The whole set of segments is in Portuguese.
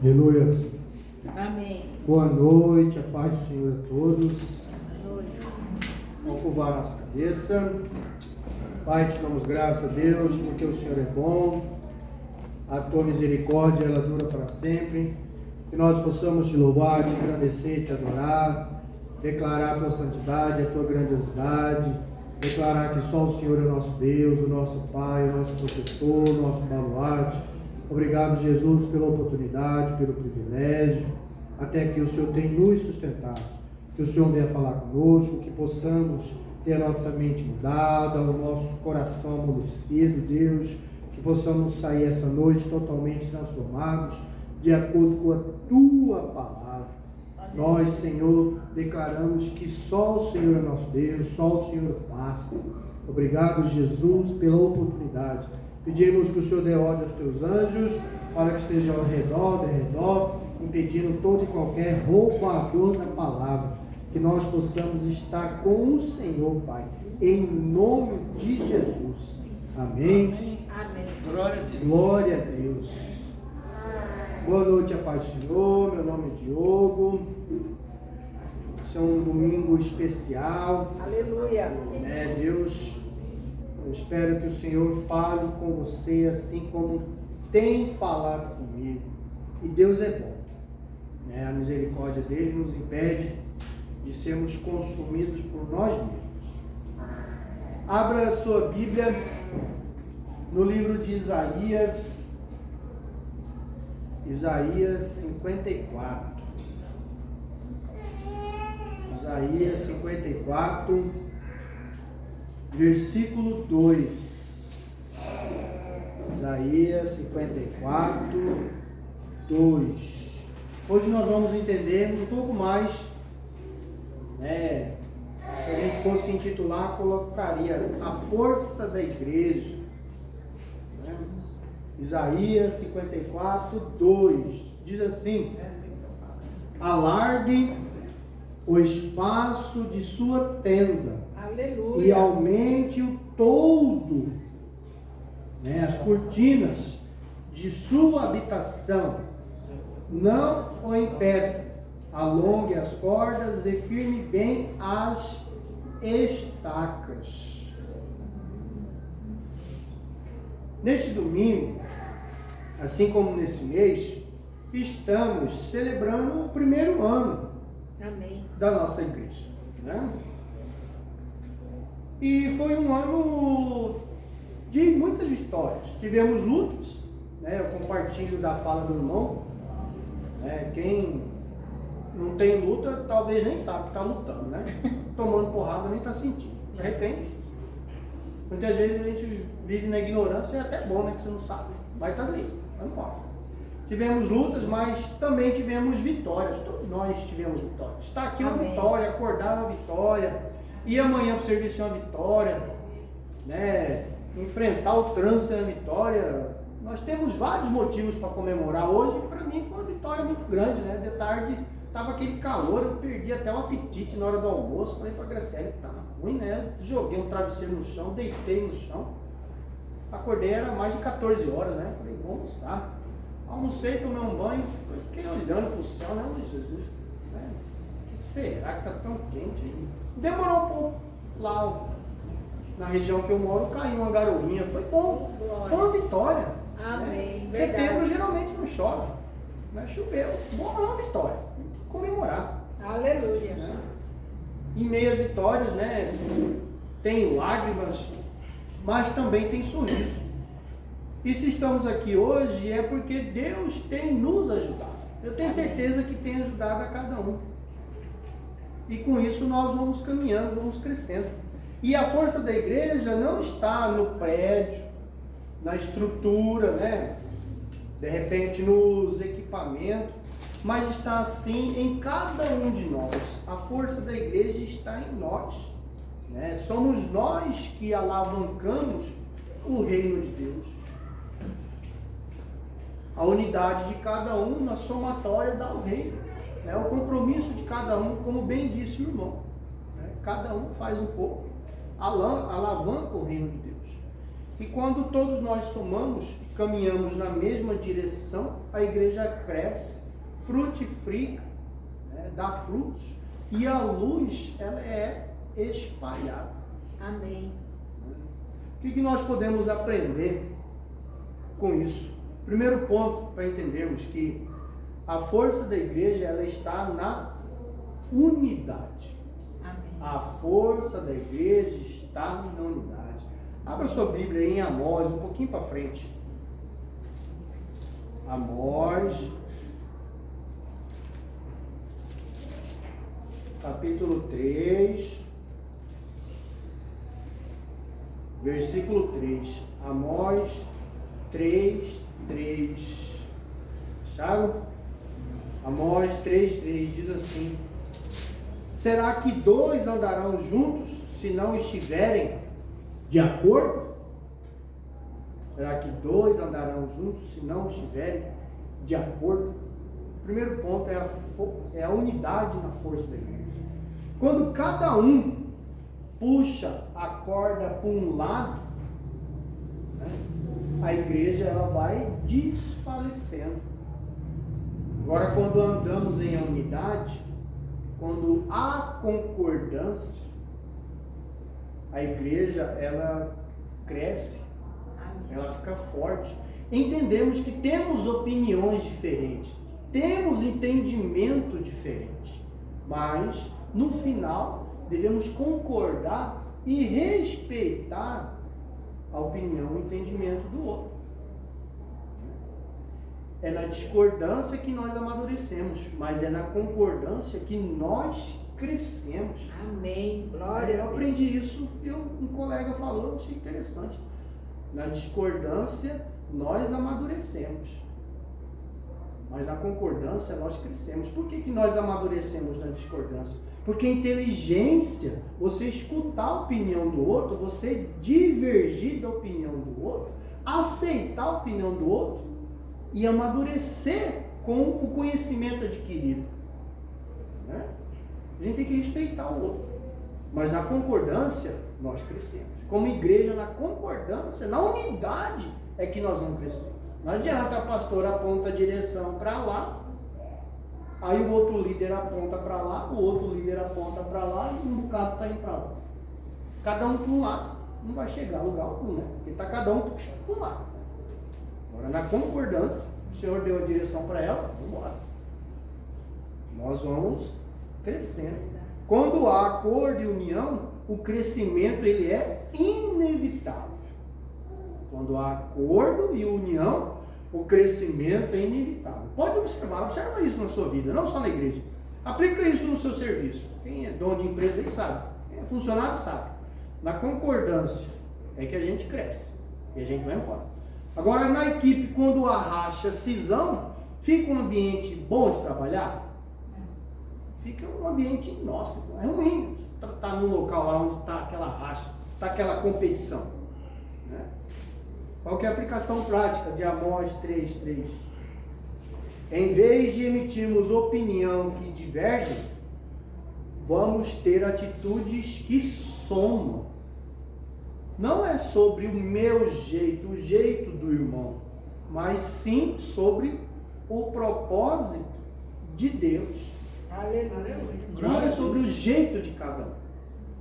Aleluia. Amém. Boa noite, a paz do Senhor a todos. Boa noite. Vamos curvar a nossa cabeça. Pai, te damos graças a Deus, porque o Senhor é bom. A tua misericórdia, ela dura para sempre. Que nós possamos te louvar, te agradecer, te adorar, declarar a tua santidade, a tua grandiosidade, declarar que só o Senhor é o nosso Deus, o nosso Pai, o nosso protetor, o nosso baluarte. Obrigado, Jesus, pela oportunidade, pelo privilégio, até que o Senhor tem nos sustentado. Que o Senhor venha falar conosco, que possamos ter a nossa mente mudada, o nosso coração amolecido, Deus, que possamos sair essa noite totalmente transformados, de acordo com a tua palavra. Nós, Senhor, declaramos que só o Senhor é nosso Deus, só o Senhor basta. Obrigado, Jesus, pela oportunidade. Pedimos que o Senhor dê ordem aos teus anjos, para que estejam ao redor, derredor, impedindo todo e qualquer roubador da palavra. Que nós possamos estar com o Senhor, Pai, em nome de Jesus. Amém. Amém. Glória a Deus. Glória a Deus. Boa noite, a paz do Senhor. Meu nome é Diogo. Esse é um domingo especial. Aleluia. Deus, eu espero que o Senhor fale com você assim como tem falado comigo. E Deus é bom. A misericórdia dele nos impede de sermos consumidos por nós mesmos. Abra a sua Bíblia no livro de Isaías 54. Isaías 54, versículo 2. Isaías 54, 2. Hoje nós vamos entender um pouco mais, se a gente fosse intitular, colocaria a força da igreja. Isaías 54, 2. Diz assim: alargue o espaço de sua tenda. Aleluia. E aumente o toldo, as cortinas de sua habitação. Não o impeça. Alongue as cordas e firme bem as estacas. Neste domingo, assim como nesse mês, estamos celebrando o primeiro ano Amém. da nossa igreja. E foi um ano de muitas histórias. Tivemos lutas, eu compartilho da fala do irmão. Quem não tem luta, talvez nem sabe que está lutando, tomando porrada nem está sentindo. De repente, muitas vezes a gente vive na ignorância, é até bom, que você não sabe. Vai estar ali, não importa. Tivemos lutas, mas também tivemos vitórias. Todos nós tivemos vitórias. Está aqui uma Amém. vitória, acordar uma vitória, ir amanhã para o serviço é uma vitória, enfrentar o trânsito é uma vitória. Nós temos vários motivos para comemorar hoje. Para mim foi uma vitória muito grande, De tarde estava aquele calor, eu perdi até o apetite na hora do almoço. Falei para a Graciela que estava ruim, Joguei um travesseiro no chão, deitei no chão. Acordei, era mais de 14 horas, Falei, vou almoçar. Almocei, tomei um banho, fiquei olhando para o céu, Jesus, que será que está tão quente aí? Demorou um pouco. Lá na região que eu moro, caiu uma garoinha. Foi bom, foi uma vitória. Amém. Setembro geralmente não chove, mas choveu. Bom, é uma vitória. Comemorar. Aleluia. Em meio às vitórias, tem lágrimas, mas também tem sorriso. E se estamos aqui hoje é porque Deus tem nos ajudado. Eu tenho certeza que tem ajudado a cada um. E com isso nós vamos caminhando, vamos crescendo. E a força da igreja não está no prédio, na estrutura, de repente nos equipamentos, mas está assim em cada um de nós. A força da igreja está em nós. Somos nós que alavancamos o reino de Deus. A unidade de cada um na somatória dá o reino. O compromisso de cada um, como bem disse o irmão. Cada um faz um pouco, alavanca o reino de Deus. E quando todos nós somamos e caminhamos na mesma direção, a igreja cresce, frutifica, né, dá frutos, e a luz ela é espalhada. Amém. O que nós podemos aprender com isso? Primeiro ponto, para entendermos que a força da igreja ela está na unidade. Amém. A força da igreja está na unidade. Abra sua Bíblia aí em Amós, um pouquinho para frente. Amós, capítulo 3, versículo 3. Amós 3, 3. Acharam? Amós 3, 3 diz assim: será que dois andarão juntos se não estiverem de acordo? Será que dois andarão juntos se não estiverem de acordo? O primeiro ponto é a unidade na força da igreja. Quando cada um puxa a corda para um lado, né, a igreja ela vai desfalecendo. Agora, quando andamos em unidade, quando há concordância, a igreja ela cresce, ela fica forte. Entendemos que temos opiniões diferentes, temos entendimento diferente, mas no final devemos concordar e respeitar a opinião e o entendimento do outro. É na discordância que nós amadurecemos, mas é na concordância que nós crescemos. Amém. Glória. Eu aprendi isso e um colega falou, eu achei interessante. Na discordância nós amadurecemos, mas na concordância nós crescemos. Por que nós amadurecemos na discordância? Porque a inteligência, você escutar a opinião do outro, você divergir da opinião do outro, aceitar a opinião do outro e amadurecer com o conhecimento adquirido, né? A gente tem que respeitar o outro, mas na concordância nós crescemos. Como igreja, na concordância, na unidade é que nós vamos crescer. Não adianta a pastora aponta a direção para lá, aí o outro líder aponta para lá, o outro líder aponta para lá e um bocado está indo para lá. Cada um para um lado, não vai chegar a lugar algum, né? Porque está cada um puxando para um lado. Agora, na concordância, o Senhor deu a direção para ela, vamos embora. Nós vamos crescendo. Quando há acordo e união, o crescimento ele é inevitável. Quando há acordo e união, o crescimento é inevitável. Pode observar, observa isso na sua vida, não só na igreja. Aplica isso no seu serviço. Quem é dono de empresa aí sabe. Quem é funcionário sabe. Na concordância é que a gente cresce e a gente vai embora. Agora, na equipe, quando há racha, cisão, fica um ambiente bom de trabalhar? Fica um ambiente inóspito, é ruim. Está num local lá onde está aquela racha, está aquela competição, né? Qual que é a aplicação prática de Amós 3:3? Em vez de emitirmos opinião que divergem, vamos ter atitudes que somam. Não é sobre o meu jeito, o jeito do irmão, mas sim sobre o propósito de Deus. Aleluia. Não é sobre o jeito de cada um,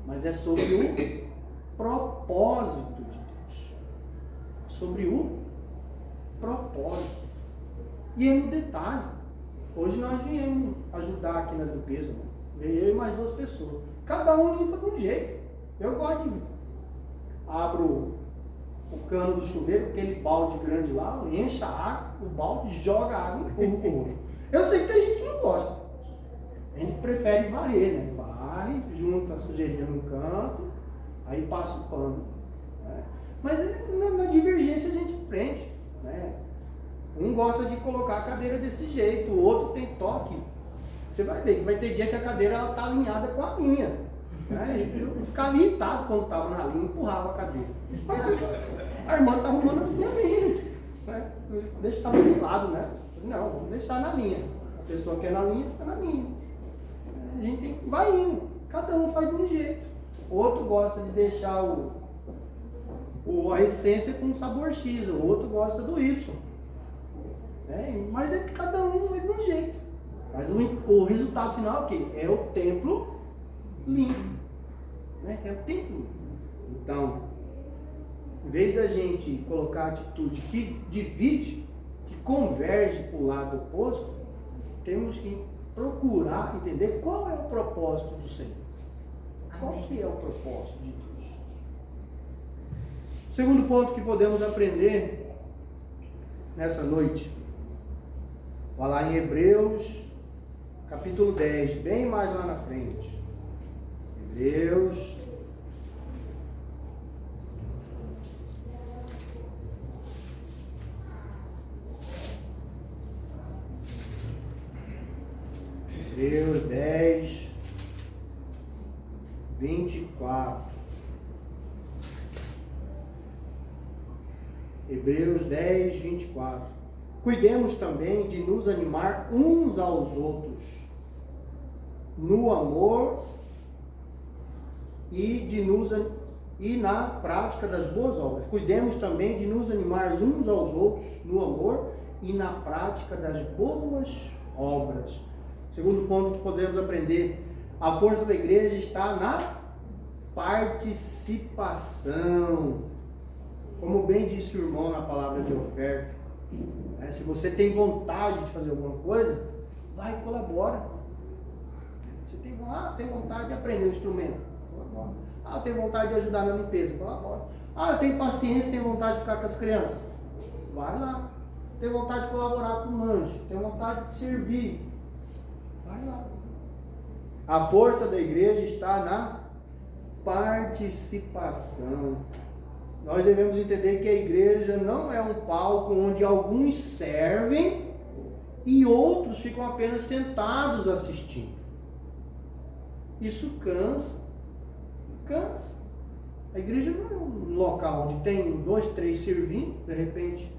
mas é sobre o propósito de Deus. Sobre o propósito. E é no detalhe. Hoje nós viemos ajudar aqui na limpeza, né? Veio eu e mais 2 pessoas. Cada um limpa de um jeito. Eu gosto de abro o cano do chuveiro, aquele balde grande lá, enche a água, o balde joga a água e empurra o outro. Eu sei que tem gente que não gosta. A gente prefere varrer, né? Varre, junta a sujeirinha no canto, aí passa o pano, né? Mas na divergência a gente aprende, né? Um gosta de colocar a cadeira desse jeito, o outro tem toque. Você vai ver que vai ter dia que a cadeira está alinhada com a linha, né? Eu ficava irritado quando estava na linha, empurrava a cadeira. Mas a irmã está arrumando assim a linha, né? Deixa estar de lado, né? Não, vamos deixar na linha. A pessoa que é na linha, fica na linha. A gente vai indo, cada um faz de um jeito. O outro gosta de deixar o a essência com sabor X, o outro gosta do Y. Mas cada um é de um jeito. Mas o resultado final é o quê? É o templo limpo. É o templo. Então, em vez da gente colocar a atitude que divide, que converge para o lado oposto, temos que procurar entender qual é o propósito do Senhor. Qual que é o propósito de Deus? Segundo ponto que podemos aprender nessa noite, vai lá em Hebreus, capítulo 10, bem mais lá na frente. Hebreus 10, 24. Hebreus 10, 24. Cuidemos também de nos animar uns aos outros no amor e na prática das boas obras. Cuidemos também de nos animar uns aos outros no amor e na prática das boas obras. Segundo ponto que podemos aprender, a força da igreja está na participação. Como bem disse o irmão na palavra de oferta, se você tem vontade de fazer alguma coisa, vai e colabora. Você tem vontade de aprender um instrumento, colabora. Eu tenho vontade de ajudar na limpeza, colabora. Eu tenho paciência, tenho vontade de ficar com as crianças, vai lá. Tenho vontade de colaborar com o lanche, tenho vontade de servir, vai lá. A força da igreja está na participação. Nós devemos entender que a igreja não é um palco onde alguns servem e outros ficam apenas sentados assistindo. Isso cansa. A igreja não é um local onde tem 2, 3 servindo, de repente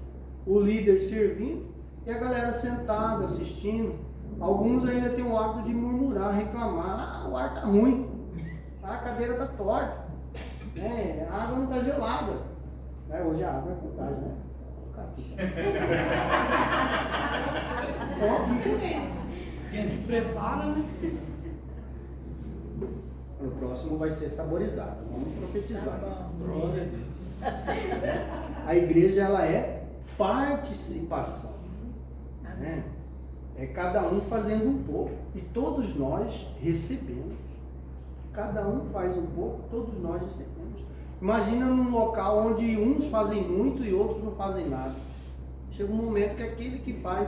o líder servindo e a galera sentada assistindo. Alguns ainda têm o hábito de murmurar, reclamar. O ar está ruim, a cadeira está torta, a água não está gelada. Hoje a água é contagem, né? Quem se prepara, né? No próximo vai ser saborizado. Vamos profetizar. Glória a Deus. A igreja, ela é participação. É cada um fazendo um pouco. E todos nós recebemos. Cada um faz um pouco, todos nós recebemos. Imagina num local onde uns fazem muito e outros não fazem nada. Chega um momento que aquele que faz,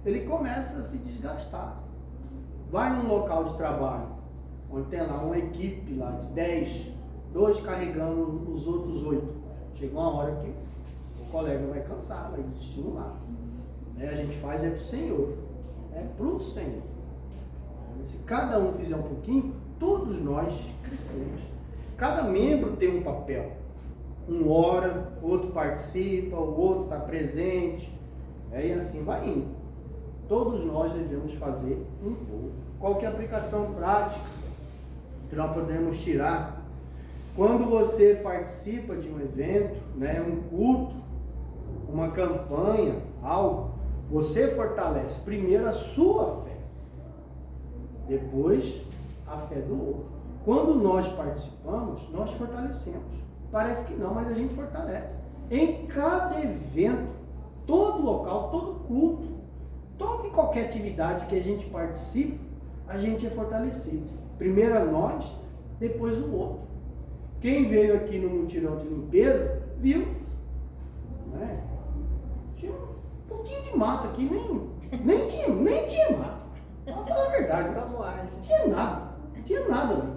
ele começa a se desgastar. Vai num local de trabalho, onde tem lá uma equipe lá de 10, 2 carregando os outros 8. Chega uma hora que o colega vai cansar, vai desestimular. A gente faz para o Senhor. É para o Senhor. Se cada um fizer um pouquinho, todos nós crescemos. Cada membro tem um papel. Um ora, outro participa, o outro está presente. E assim vai indo. Todos nós devemos fazer um pouco. Qual que é a aplicação prática que nós podemos tirar? Quando você participa de um evento, um culto, uma campanha, algo, você fortalece primeiro a sua fé, depois a fé do outro. Quando nós participamos, nós fortalecemos. Parece que não, mas a gente fortalece. Em cada evento, todo local, todo culto, toda e qualquer atividade que a gente participa, a gente é fortalecido. Primeiro a nós, depois o outro. Quem veio aqui no mutirão de limpeza, viu? Tinha um pouquinho de mato aqui, nem tinha mato. Vamos falar a verdade. Não tinha nada ali.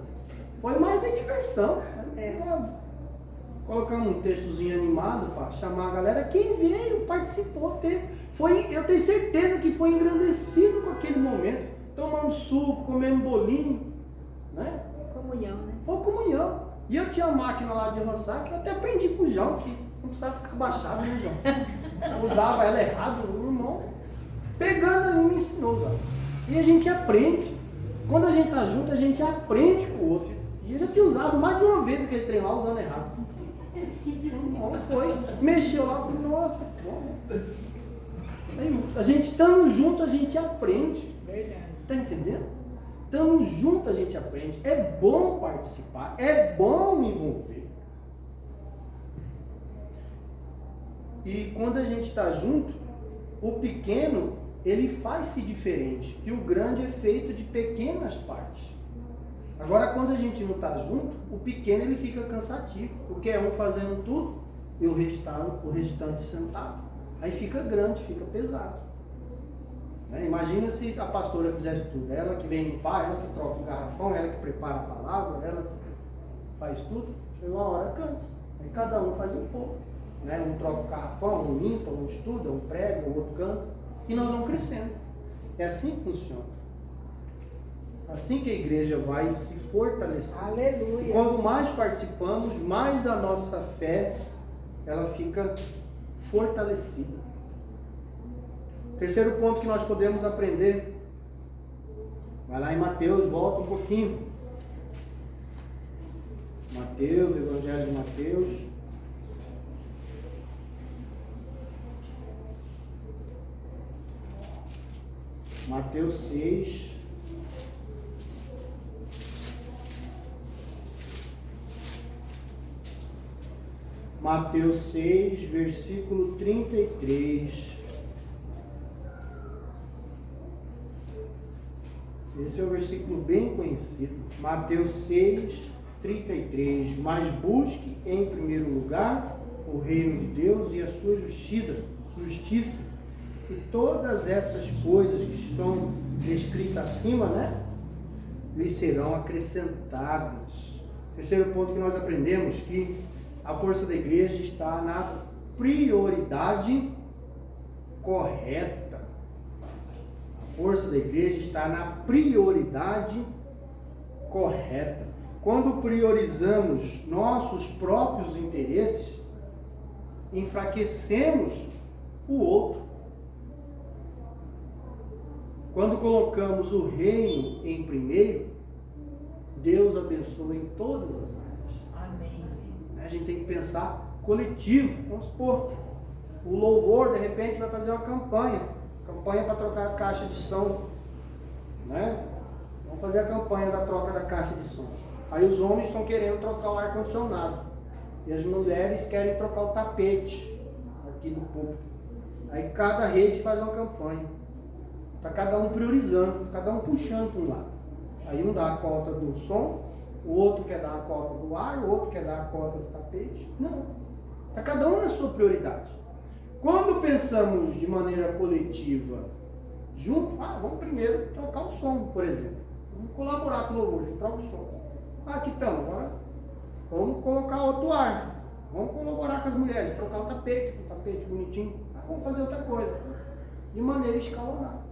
Foi mais a diversão. Colocar um textozinho animado para chamar a galera. Quem veio, participou, eu tenho certeza que foi engrandecido com aquele momento. Tomando suco, comendo bolinho. Comunhão, né? Foi comunhão. E eu tinha uma máquina lá de roçar que eu até aprendi com o João, que não precisava ficar baixado, né, João? Eu usava ela errado, o irmão pegando ali me ensinou a usar. E a gente aprende. Quando a gente está junto, a gente aprende com o outro. E eu já tinha usado mais de uma vez aquele trem lá usando errado. irmão foi, mexeu lá, falou, nossa, bom. Aí, a gente estando junto, a gente aprende. Verdade. Está entendendo? Estando junto, a gente aprende. É bom participar, é bom envolver. E quando a gente está junto, o pequeno, ele faz-se diferente, que o grande é feito de pequenas partes. Agora, quando a gente não está junto, o pequeno ele fica cansativo, porque é um fazendo tudo e o restante sentado. Aí fica grande, fica pesado. Né? Imagina se a pastora fizesse tudo, ela que vem limpar, ela que troca o garrafão, ela que prepara a palavra, ela que faz tudo, chega uma hora cansa. Aí cada um faz um pouco. Né? Um troca o garrafão, um limpa, um estuda, um prega, o outro canta. E nós vamos crescendo. É assim que funciona. Assim que a igreja vai se fortalecer. Aleluia. E quando mais participamos, mais a nossa fé ela fica fortalecida. Terceiro ponto que nós podemos aprender. Vai lá em Mateus, volta um pouquinho. Mateus, Evangelho de Mateus. Mateus 6. Mateus 6, versículo 33. Esse é um versículo bem conhecido. Mateus 6, 33. Mas busque em primeiro lugar o reino de Deus e a sua justiça. E todas essas coisas que estão descritas acima, né? Lhes serão acrescentadas. Terceiro ponto que nós aprendemos, que a força da igreja está na prioridade correta. A força da igreja está na prioridade correta. Quando priorizamos nossos próprios interesses, enfraquecemos o outro. Quando colocamos o reino em primeiro, Deus abençoa em todas as áreas. Amém. A gente tem que pensar coletivo. Vamos supor, o louvor de repente vai fazer uma campanha para trocar a caixa de som, né? Vamos fazer a campanha da troca da caixa de som. Aí os homens estão querendo trocar o ar-condicionado e as mulheres querem trocar o tapete aqui do púlpito. Aí cada rede faz uma campanha. Está cada um priorizando, cada um puxando para um lado. Aí um dá a cota do som, o outro quer dar a cota do ar, o outro quer dar a cota do tapete. Não. Está cada um na sua prioridade. Quando pensamos de maneira coletiva, junto, vamos primeiro trocar o som, por exemplo. Vamos colaborar com o louvor, a gente troca o som. Aqui estamos, agora vamos colocar outro ar. Vamos colaborar com as mulheres, trocar o tapete, com o tapete bonitinho. Vamos fazer outra coisa. De maneira escalonada.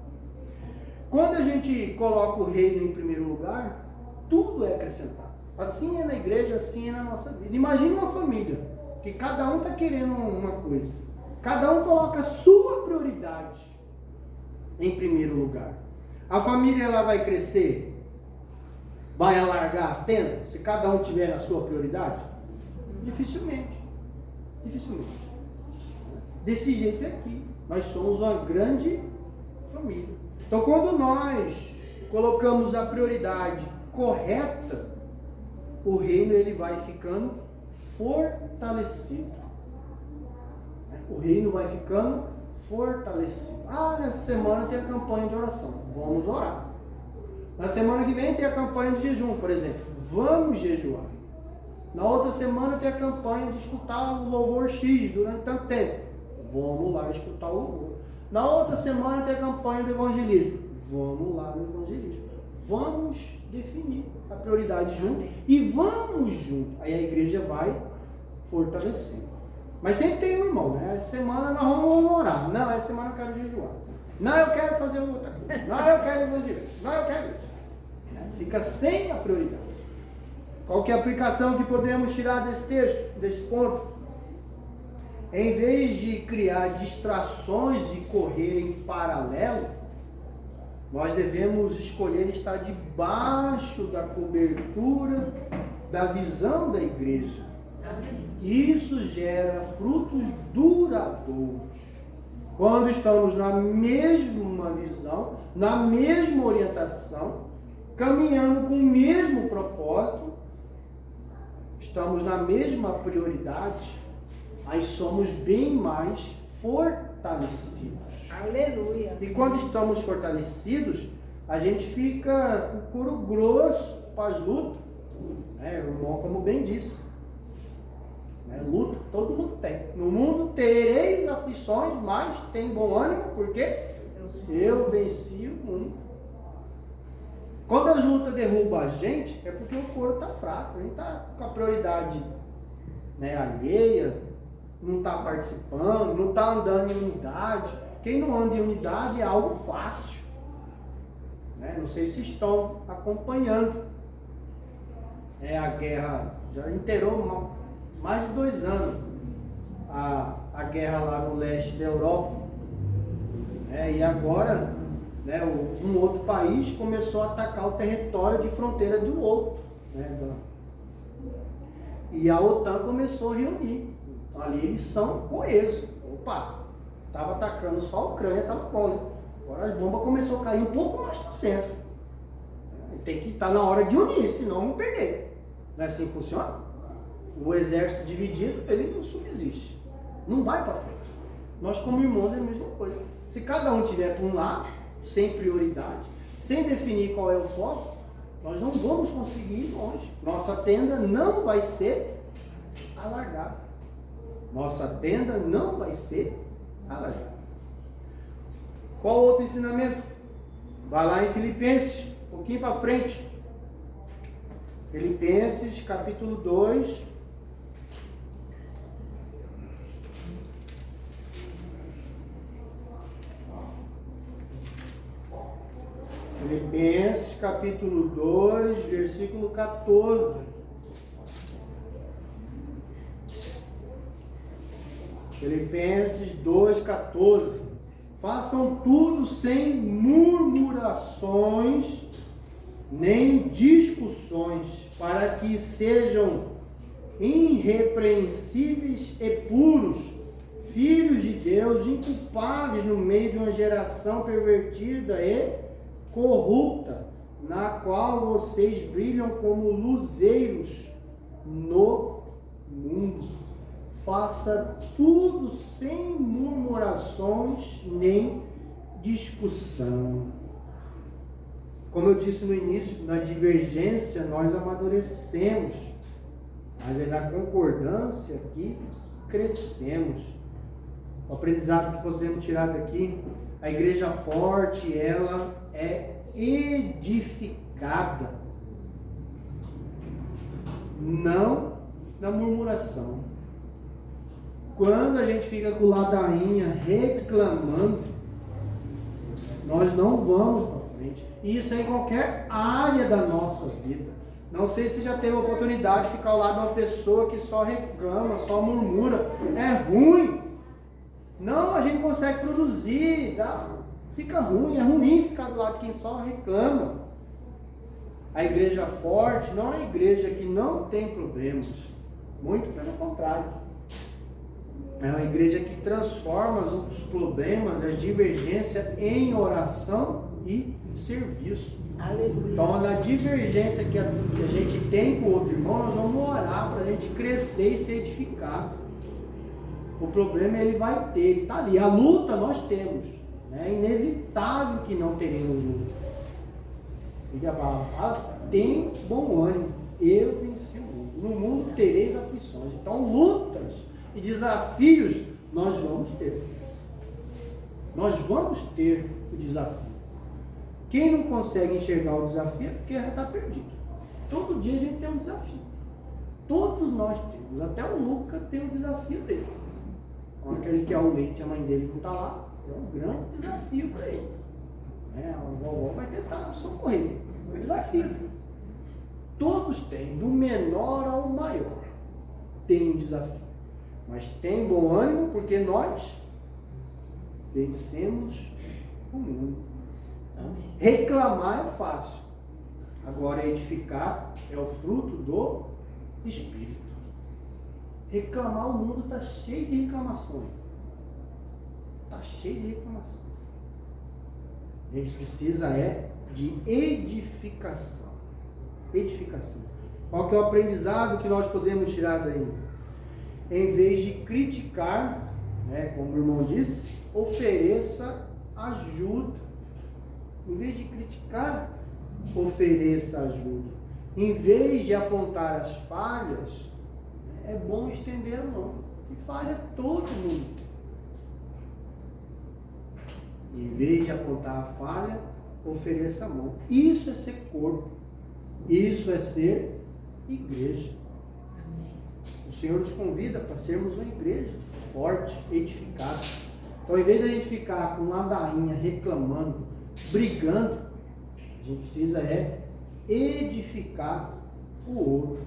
Quando a gente coloca o reino em primeiro lugar, tudo é acrescentado. Assim é na igreja, assim é na nossa vida. Imagina uma família, que cada um está querendo uma coisa. Cada um coloca a sua prioridade em primeiro lugar. A família ela vai crescer, vai alargar as tendas, se cada um tiver a sua prioridade? Dificilmente. Dificilmente. Desse jeito é aqui. Nós somos uma grande família. Então, quando nós colocamos a prioridade correta, o reino ele vai ficando fortalecido. O reino vai ficando fortalecido. Nessa semana tem a campanha de oração. Vamos orar. Na semana que vem tem a campanha de jejum, por exemplo. Vamos jejuar. Na outra semana tem a campanha de escutar o louvor X durante tanto tempo. Vamos lá escutar o louvor. Na outra semana tem a campanha do evangelismo. Vamos lá no evangelismo. Vamos definir a prioridade junto e vamos junto. Aí a igreja vai fortalecendo. Mas sempre tem um irmão, né? Essa semana nós vamos orar. Não, essa semana eu quero jejuar. Não, eu quero fazer outra coisa. Não, eu quero evangelismo. Não, eu quero isso. Fica sem a prioridade. Qual que é a aplicação que podemos tirar desse texto, desse ponto? Em vez de criar distrações e correr em paralelo, nós devemos escolher estar debaixo da cobertura da visão da igreja. Isso gera frutos duradouros. Quando estamos na mesma visão, na mesma orientação, caminhando com o mesmo propósito, estamos na mesma prioridade, aí somos bem mais fortalecidos. Aleluia. E quando estamos fortalecidos, a gente fica com o couro grosso para as lutas. O irmão, como bem disse, luta todo mundo tem. No mundo tereis aflições, mas tem bom ânimo, porque eu venci o mundo. Quando as lutas derrubam a gente, é porque o couro está fraco, a gente está com a prioridade alheia, não está participando, não está andando em unidade. Quem não anda em unidade é algo fácil. Não sei se estão acompanhando. A guerra já inteirou mais de 2 anos. A guerra lá no leste da Europa. E agora, um outro país começou a atacar o território de fronteira do outro. E a OTAN começou a reunir. Então ali eles são coesos. Opa, estava atacando só a Ucrânia, estava bom. Agora as bombas começaram a cair um pouco mais no centro. Tem que estar na hora de unir, senão vamos perder. Não é assim que funciona? O exército dividido, ele não subsiste. Não vai para frente. Nós como irmãos é a mesma coisa. Se cada um tiver para um lado, sem prioridade, sem definir qual é o foco, nós não vamos conseguir ir longe. Nossa tenda não vai ser alargada. Nossa tenda não vai ser alargada. Qual outro ensinamento? Vai lá em Filipenses, um pouquinho para frente. Filipenses, capítulo 2. Filipenses, capítulo 2, versículo 14. Filipenses 2, 14. Façam tudo sem murmurações, nem discussões, para que sejam irrepreensíveis e puros, filhos de Deus, inculpáveis no meio de uma geração pervertida e corrupta, na qual vocês brilham como luzeiros no mundo. Faça tudo sem murmurações nem discussão. Como eu disse no início, na divergência nós amadurecemos, mas é na concordância que crescemos. O aprendizado que podemos tirar daqui, a igreja forte, ela é edificada, não na murmuração. Quando a gente fica com ladainha reclamando, nós não vamos para frente. E isso é em qualquer área da nossa vida. Não sei se já teve a oportunidade de ficar ao lado de uma pessoa que só reclama, só murmura. É ruim. Não, a gente consegue produzir, tá? Fica ruim, é ruim ficar do lado de quem só reclama. A igreja forte não é a igreja que não tem problemas. Muito pelo contrário. É uma igreja que transforma os problemas, as divergências em oração e serviço. Aleluia. Então, na divergência que a gente tem com o outro irmão, nós vamos orar para a gente crescer e ser edificado. O problema ele vai ter, ele está ali. A luta nós temos. É inevitável que não teremos luta. Ele fala, tem bom ânimo, eu venci o mundo. No mundo tereis aflições. Então, lutas e desafios nós vamos ter. Nós vamos ter o desafio. Quem não consegue enxergar o desafio é porque já está perdido. Todo dia a gente tem um desafio. Todos nós temos. Até o Lucas tem o desafio dele. Aquele que é o leite, a mãe dele não está lá, é um grande desafio para ele. A vovó vai tentar socorrer. É um desafio. Todos têm, do menor ao maior, tem um desafio. Mas tem bom ânimo porque nós vencemos o mundo. Reclamar é fácil. Agora edificar é o fruto do Espírito. Reclamar, o mundo está cheio de reclamações. Está cheio de reclamação. A gente precisa de edificação. Edificação. Qual que é o aprendizado que nós podemos tirar daí? Em vez de criticar, né, como o irmão disse, ofereça ajuda. Em vez de criticar, ofereça ajuda. Em vez de apontar as falhas, é bom estender a mão. Que falha todo mundo tem. Em vez de apontar a falha, ofereça a mão. Isso é ser corpo. Isso é ser igreja. O Senhor nos convida para sermos uma igreja forte, edificada. Então, em vez de a gente ficar com ladainha, reclamando, brigando, a gente precisa edificar o outro.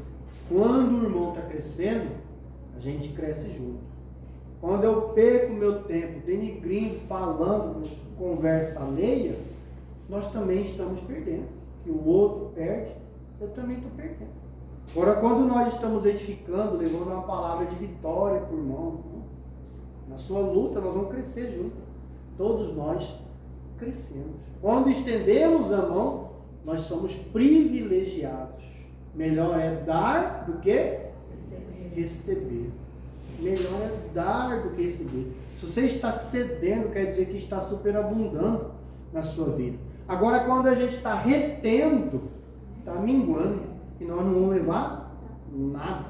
Quando o irmão está crescendo, a gente cresce junto. Quando eu perco meu tempo denigrindo, falando, conversa alheia, nós também estamos perdendo. Que o outro perde, eu também estou perdendo. Agora, quando nós estamos edificando, levando uma palavra de vitória para o irmão, na sua luta, nós vamos crescer juntos. Todos nós crescemos. Quando estendemos a mão, nós somos privilegiados. Melhor é dar do que receber. Melhor é dar do que receber. Se você está cedendo, quer dizer que está superabundando na sua vida. Agora, quando a gente está retendo, está minguando. E nós não vamos levar nada.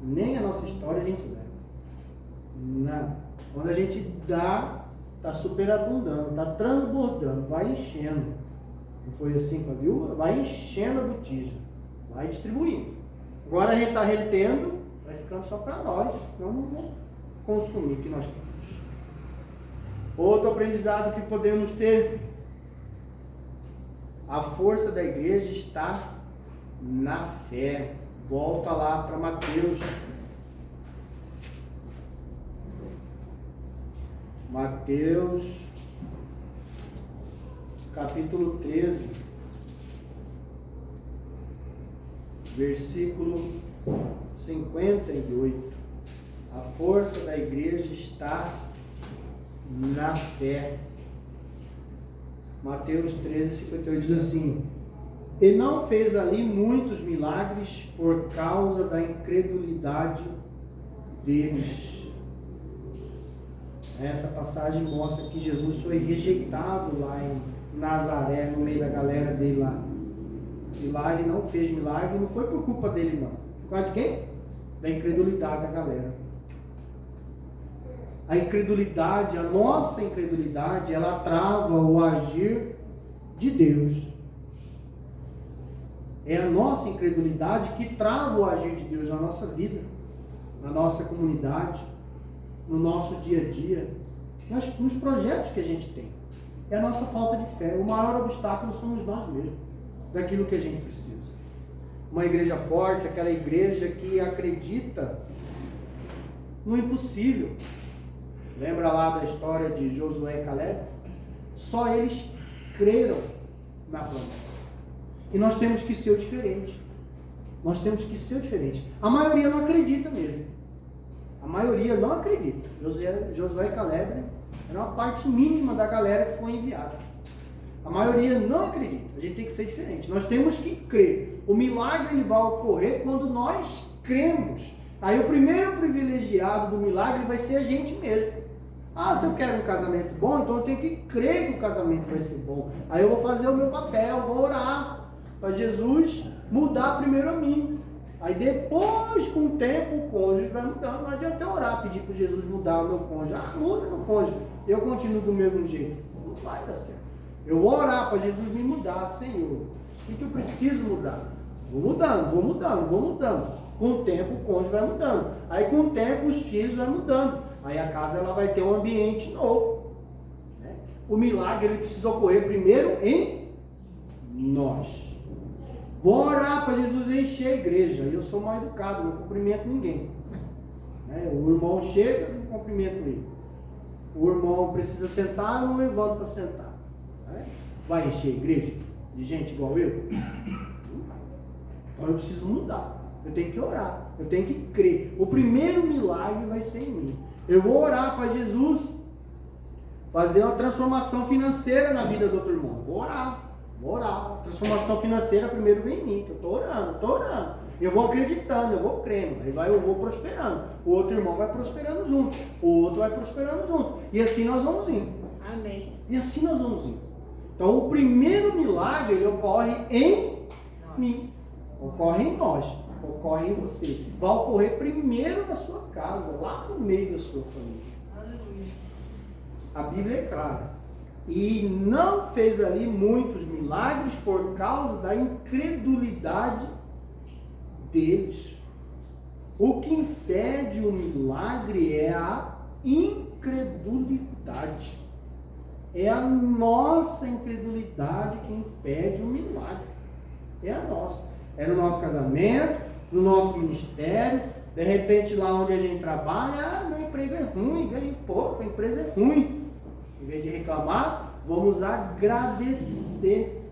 Nem a nossa história a gente leva. Nada. Quando a gente dá, está superabundando, está transbordando, vai enchendo. Não foi assim com a viúva? Vai enchendo a botija. Vai distribuindo. Agora a gente está retendo, vai ficando só para nós. Nós não vamos consumir o que nós temos. Outro aprendizado que podemos ter. A força da igreja está na fé. Volta lá para Mateus. Mateus, capítulo 13, versículo 58. A força da igreja está na fé. Mateus 13, 58 diz assim: e não fez ali muitos milagres por causa da incredulidade deles. Essa passagem mostra que Jesus foi rejeitado lá em Nazaré, no meio da galera dele lá. E lá ele não fez milagre, não foi por culpa dele não. Por causa de quem? Da incredulidade da galera. A incredulidade, a nossa incredulidade, ela trava o agir de Deus. É a nossa incredulidade que trava o agir de Deus na nossa vida, na nossa comunidade, no nosso dia a dia, nos projetos que a gente tem. É a nossa falta de fé. O maior obstáculo somos nós mesmos, daquilo que a gente precisa. Uma igreja forte, aquela igreja que acredita no impossível. Lembra lá da história de Josué e Caleb? Só eles creram na promessa. E nós temos que ser diferente. Nós temos que ser diferente. A maioria não acredita mesmo. A maioria não acredita. Josué e Caleb era uma parte mínima da galera que foi enviada. A maioria não acredita. A gente tem que ser diferente. Nós temos que crer. O milagre ele vai ocorrer quando nós cremos. Aí o primeiro privilegiado do milagre vai ser a gente mesmo. Ah, se eu quero um casamento bom, então eu tenho que crer que o casamento vai ser bom. Aí eu vou fazer o meu papel, vou orar para Jesus mudar primeiro a mim. Aí depois, com o tempo, o cônjuge vai mudando. Não adianta eu orar, pedir para Jesus mudar o meu cônjuge. Ah, muda meu cônjuge. Eu continuo do mesmo jeito. Não vai dar certo. Eu vou orar para Jesus me mudar. Senhor, o que eu preciso mudar? Vou mudando. Com o tempo, o cônjuge vai mudando. Aí, com o tempo, os filhos vão mudando. Aí, a casa ela vai ter um ambiente novo. Né? O milagre ele precisa ocorrer primeiro em nós. Vou orar para Jesus encher a igreja. Eu sou mal educado, não cumprimento ninguém. Né? O irmão chega, eu não cumprimento ele. O irmão precisa sentar, eu não levanto para sentar. Né? Vai encher a igreja de gente igual eu? Não vai. Então eu preciso mudar. Eu tenho que orar, eu tenho que crer. O primeiro milagre vai ser em mim. Eu vou orar para Jesus fazer uma transformação financeira na vida do outro irmão. Vou orar. A transformação financeira primeiro vem em mim, que eu estou orando. Eu vou acreditando, eu vou crendo. Aí eu vou prosperando. O outro irmão vai prosperando junto. O outro vai prosperando junto. E assim nós vamos indo. Amém. E assim nós vamos indo. Então o primeiro milagre ele ocorre em mim. Ocorre em nós. Ocorre em você. Vai ocorrer primeiro na sua casa, lá no meio da sua família. A Bíblia é clara. E não fez ali muitos milagres por causa da incredulidade deles. O que impede o milagre é a incredulidade. É a nossa incredulidade que impede o milagre. É a nossa. É no nosso casamento, no nosso ministério, de repente lá onde a gente trabalha, meu emprego é ruim, ganho pouco, a empresa é ruim. Em vez de reclamar, vamos agradecer,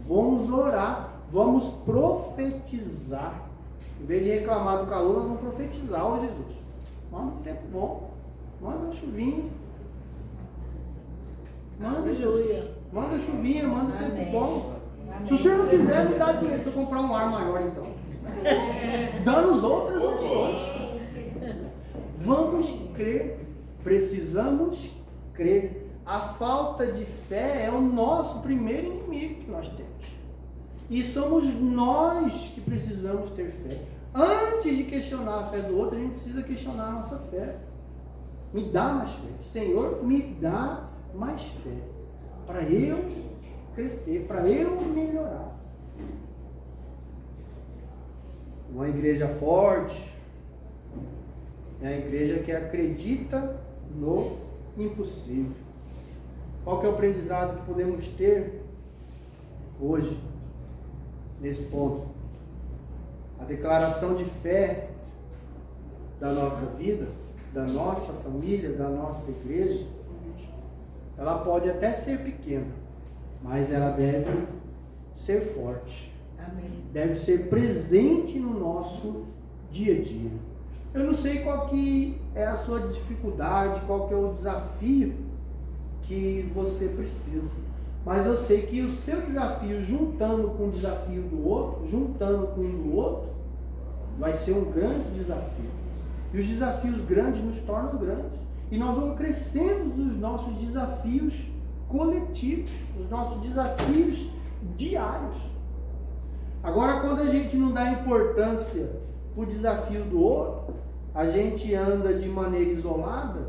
vamos orar, vamos profetizar. Em vez de reclamar do calor, nós vamos profetizar. Ó Jesus, manda um tempo bom, manda uma chuvinha, manda Jesus, manda chuvinha, manda um tempo bom. Se o senhor não quiser, me dá dinheiro para comprar um ar maior então. Dá-nos outras opções. Vamos crer, precisamos crer. A falta de fé é o nosso primeiro inimigo que nós temos. E somos nós que precisamos ter fé. Antes de questionar a fé do outro, a gente precisa questionar a nossa fé. Me dá mais fé. Senhor, me dá mais fé. Para eu crescer, para eu melhorar. Uma igreja forte é a igreja que acredita no impossível. Qual que é o aprendizado que podemos ter hoje, nesse ponto? A declaração de fé da nossa vida, da nossa família, da nossa igreja, ela pode até ser pequena, mas ela deve ser forte. Amém. Deve ser presente no nosso dia a dia. Eu não sei qual que é a sua dificuldade, qual que é o desafio que você precisa. Mas eu sei que o seu desafio, juntando com o desafio do outro, juntando com um do outro, vai ser um grande desafio. E os desafios grandes nos tornam grandes. E nós vamos crescendo nos nossos desafios coletivos, os nossos desafios diários. Agora, quando a gente não dá importância para o desafio do outro, a gente anda de maneira isolada.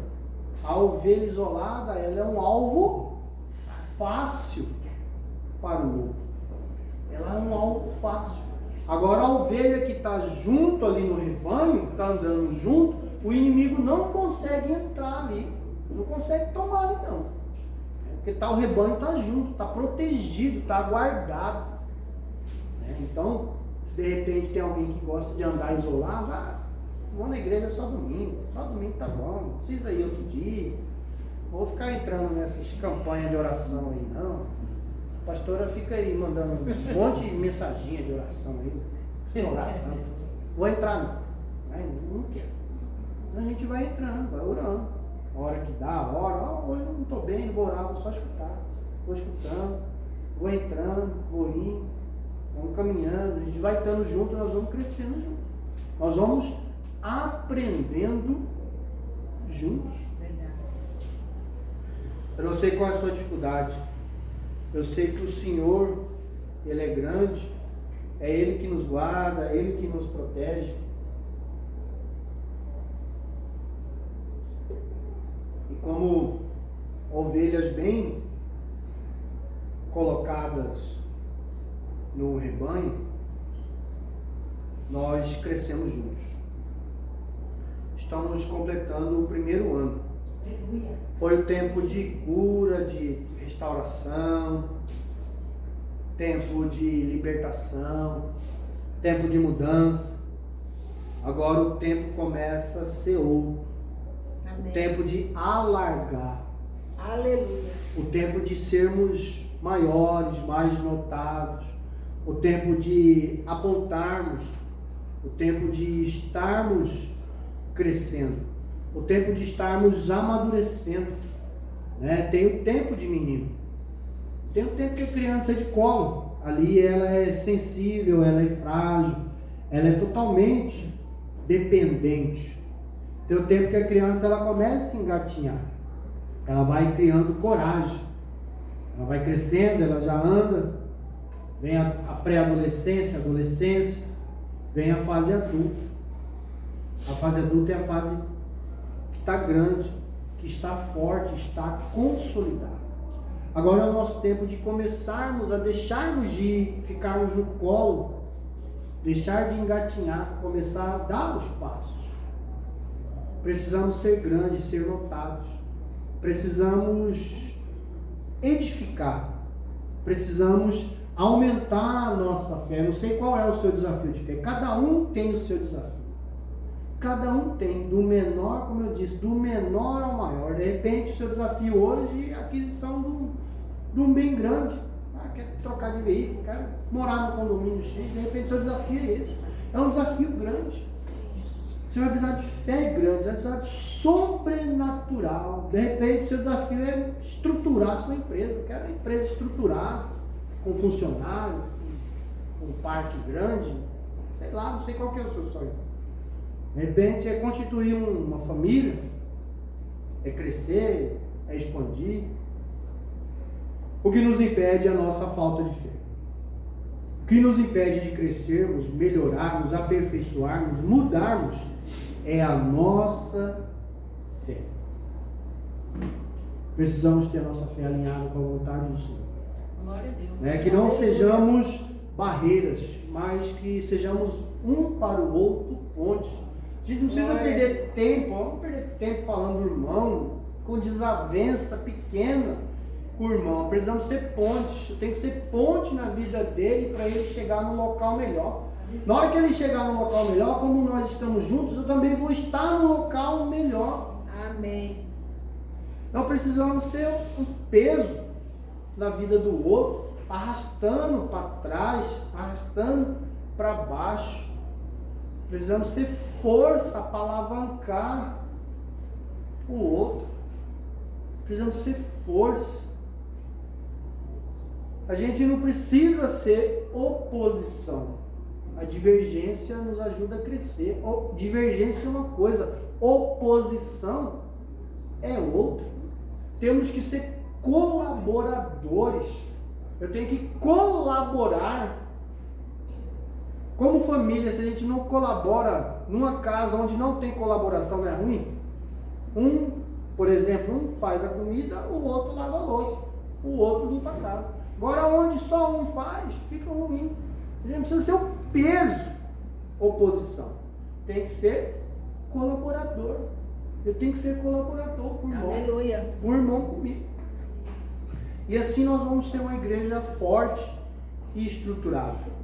A ovelha isolada, ela é um alvo fácil para o lobo. Ela é um alvo fácil. Agora, a ovelha que está junto ali no rebanho, está andando junto, o inimigo não consegue entrar ali, não consegue tomar ali não. Porque o rebanho está junto, está protegido, está guardado. Então, se de repente tem alguém que gosta de andar isolado, vou na igreja só domingo tá bom, não precisa ir outro dia, vou ficar entrando nessas campanhas de oração aí não. A pastora fica aí mandando um monte de mensaginha de oração aí, sem orar tanto. Vou entrar não quero. Então a gente vai entrando, vai orando, a hora que dá, hoje eu não estou bem, não vou orar, vou só escutar, vou escutando, vou entrando, vou indo, vamos caminhando, a gente vai estando junto, nós vamos crescendo junto, nós vamos aprendendo juntos. Eu não sei qual é a sua dificuldade. Eu sei que o Senhor, Ele é grande, é Ele que nos guarda, é Ele que nos protege. E como ovelhas bem colocadas no rebanho, nós crescemos juntos. Estamos completando o primeiro ano. Foi o tempo de cura, de restauração, tempo de libertação, tempo de mudança. Agora o tempo começa a ser outro. Amém. O tempo de alargar. Aleluia. O tempo de sermos maiores, mais notados. O tempo de apontarmos o tempo de estarmos crescendo, o tempo de estarmos amadurecendo, né? Tem o tempo de menino, tem o tempo que a criança é de colo, ali ela é sensível, ela é frágil, ela é totalmente dependente. Tem o tempo que a criança ela começa a engatinhar, ela vai criando coragem, ela vai crescendo, ela já anda, vem a pré-adolescência, a adolescência, vem a fase adulta. A fase adulta é a fase que está grande, que está forte, está consolidada. Agora é o nosso tempo de começarmos a deixarmos de ficarmos no colo, deixar de engatinhar, começar a dar os passos. Precisamos ser grandes, ser notados. Precisamos edificar. Precisamos aumentar a nossa fé. Não sei qual é o seu desafio de fé. Cada um tem o seu desafio. Cada um tem, do menor, como eu disse, do menor ao maior. De repente, o seu desafio hoje é a aquisição de um bem grande. Quer trocar de veículo, quer morar no condomínio cheio. De repente, o seu desafio é esse. É um desafio grande. Você vai precisar de fé grande, você vai precisar de sobrenatural. De repente, o seu desafio é estruturar a sua empresa. Eu quero uma empresa estruturada, com funcionário, com um parque grande. Sei lá, não sei qual que é o seu sonho. De repente é constituir uma família, é crescer, é expandir. O que nos impede é a nossa falta de fé. O que nos impede de crescermos, melhorarmos, aperfeiçoarmos, mudarmos, é a nossa fé. Precisamos ter a nossa fé alinhada com a vontade do Senhor. Glória a Deus. Que não sejamos barreiras, mas que sejamos um para o outro pontes. A gente não precisa perder tempo, vamos perder tempo falando do irmão, com desavença pequena com o irmão. Precisamos ser pontes, tem que ser ponte na vida dele para ele chegar no local melhor. Na hora que ele chegar no local melhor, como nós estamos juntos, eu também vou estar no local melhor. Amém. Não precisamos ser um peso na vida do outro, arrastando para trás, arrastando para baixo. Precisamos ter força para alavancar o outro. Precisamos ter força. A gente não precisa ser oposição. A divergência nos ajuda a crescer. Divergência é uma coisa, oposição é outra. Temos que ser colaboradores. Eu tenho que colaborar. Como família, se a gente não colabora numa casa onde não tem colaboração, não é ruim? Por exemplo, um faz a comida, o outro lava a louça, o outro limpa a casa. Agora, onde só um faz, fica ruim. A gente precisa ser o peso, oposição. Tem que ser colaborador. Eu tenho que ser colaborador com o irmão. Aleluia. O irmão comigo. E assim nós vamos ser uma igreja forte e estruturada.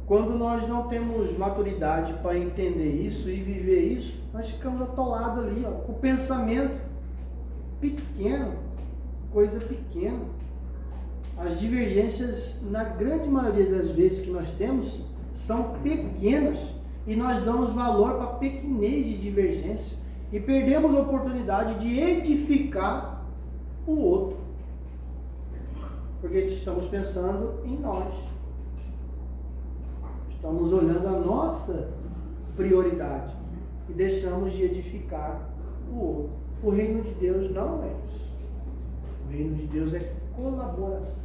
Quando nós não temos maturidade para entender isso e viver isso, nós ficamos atolados ali, com o pensamento pequeno, coisa pequena. As divergências, na grande maioria das vezes que nós temos, são pequenas e nós damos valor para a pequenez de divergência e perdemos a oportunidade de edificar o outro, porque estamos pensando em nós. Estamos olhando a nossa prioridade e deixamos de edificar o outro. O reino de Deus não é isso. O reino de Deus é colaboração.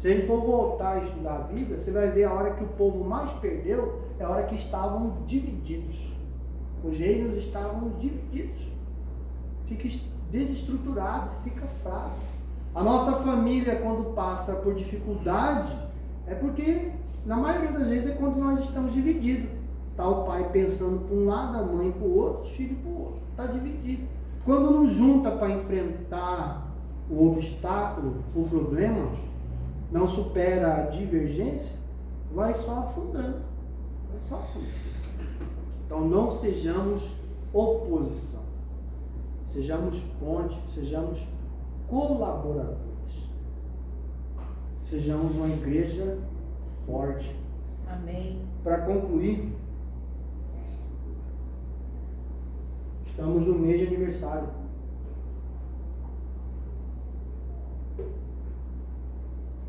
Se a gente for voltar a estudar a Bíblia, você vai ver a hora que o povo mais perdeu é a hora que estavam divididos. Os reinos estavam divididos. Fica desestruturado, fica fraco. A nossa família, quando passa por dificuldade, é porque na maioria das vezes é quando nós estamos divididos. Está o pai pensando para um lado, a mãe para o outro, os filhos para o outro. Está dividido. Quando nos junta para enfrentar o obstáculo, o problema, não supera a divergência, vai só afundando. Vai só afundando. Então não sejamos oposição. Sejamos ponte, sejamos colaboradores. Sejamos uma igreja forte, Amém. Para concluir, estamos no mês de aniversário.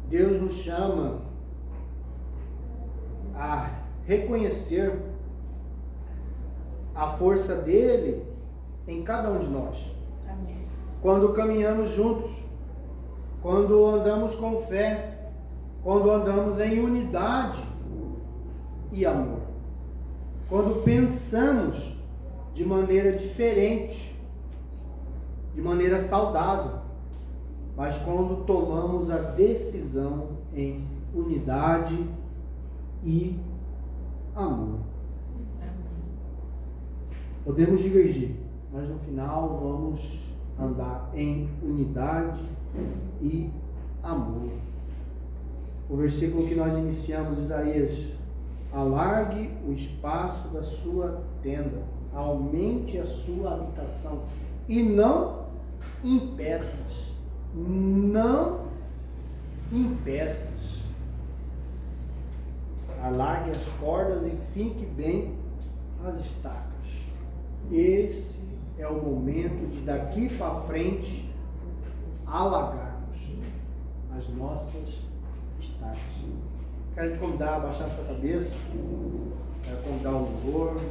Deus nos chama a reconhecer a força dele em cada um de nós. Amém. Quando caminhamos juntos, quando andamos com fé, quando andamos em unidade e amor, quando pensamos de maneira diferente, de maneira saudável, mas quando tomamos a decisão em unidade e amor. Podemos divergir, mas no final vamos andar em unidade e amor. O versículo que nós iniciamos, Isaías: alargue o espaço da sua tenda, aumente a sua habitação e não impeças. Não impeças. Alargue as cordas e fique bem as estacas. Esse é o momento de daqui para frente alargarmos as nossas estacas. Quero te convidar a baixar a sua cabeça. Quero convidar o louvor.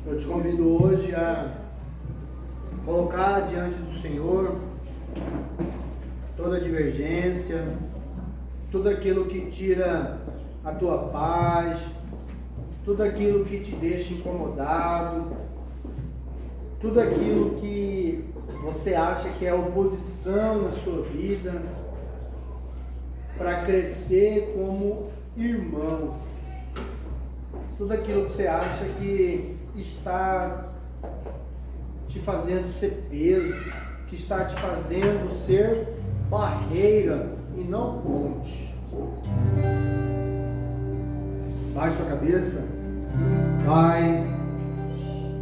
Eu te convido hoje a colocar diante do Senhor toda divergência, tudo aquilo que tira a tua paz, tudo aquilo que te deixa incomodado, tudo aquilo que você acha que é oposição na sua vida, para crescer como irmão. Tudo aquilo que você acha que está te fazendo ser peso, que está te fazendo ser barreira e não ponte. Baixe sua cabeça. Pai,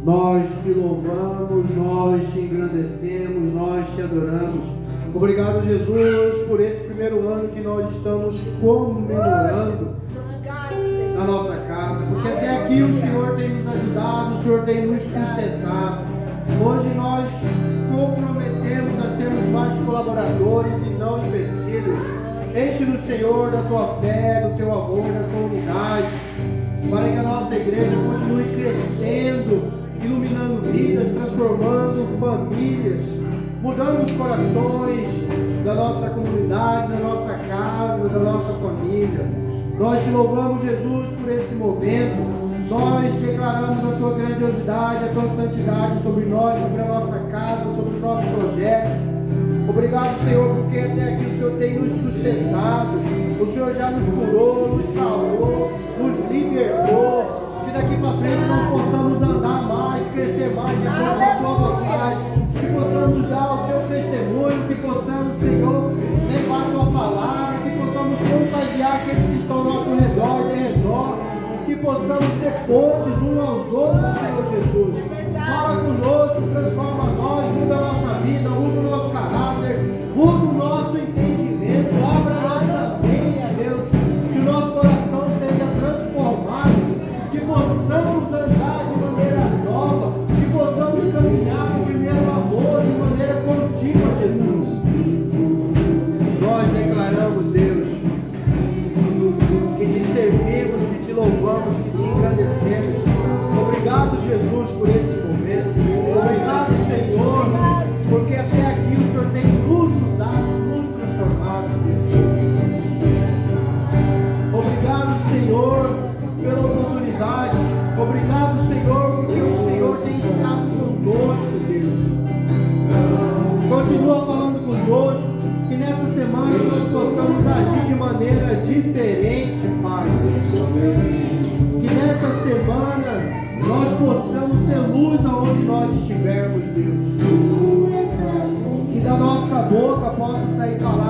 nós te louvamos, nós te engrandecemos, nós te adoramos. Obrigado, Jesus, por esse primeiro ano que nós estamos comemorando na nossa casa, porque até aqui o Senhor tem nos ajudado, o Senhor tem nos sustentado. Hoje nós comprometemos a sermos mais colaboradores e não empecilhos. Enche-nos, Senhor, da tua fé, do teu amor, da tua unidade, para que a nossa igreja continue crescendo, iluminando vidas, transformando famílias, mudando os corações da nossa comunidade, da nossa casa, da nossa família. Nós te louvamos, Jesus, por esse momento. Nós declaramos a tua grandiosidade, a tua santidade sobre nós, sobre a nossa casa, sobre os nossos projetos. Obrigado, Senhor, porque até aqui o Senhor tem nos sustentado. O Senhor já nos curou, nos salvou, nos libertou. Que daqui para frente nós possamos andar mais, crescer mais de acordo com a tua vontade. Que possamos dar o teu testemunho, que possamos, Senhor, levar a tua palavra, que possamos contagiar aqueles que estão ao nosso redor e de redor, que possamos ser pontes uns aos outros, Senhor Jesus. Fala conosco, transforma nós, muda a nossa vida, muda o nosso caráter, muda o nosso entendimento, abra a nossa mente, Deus, que o nosso coração seja transformado, que possamos andar de maneira nova, que possamos caminhar com o primeiro amor de maneira contínua, Jesus. Nós declaramos, Deus, que te servimos, que te louvamos, que te engrandecemos. Obrigado, Jesus, por esse momento. Obrigado, Senhor, porque até aqui o Senhor tem nos usado, nos transformado, Deus. Obrigado, Senhor, pela oportunidade. Obrigado, Senhor, porque o Senhor tem estado conosco, Deus. Continua falando conosco, que nessa semana nós possamos agir de maneira diferente, Pai. possa sair palavras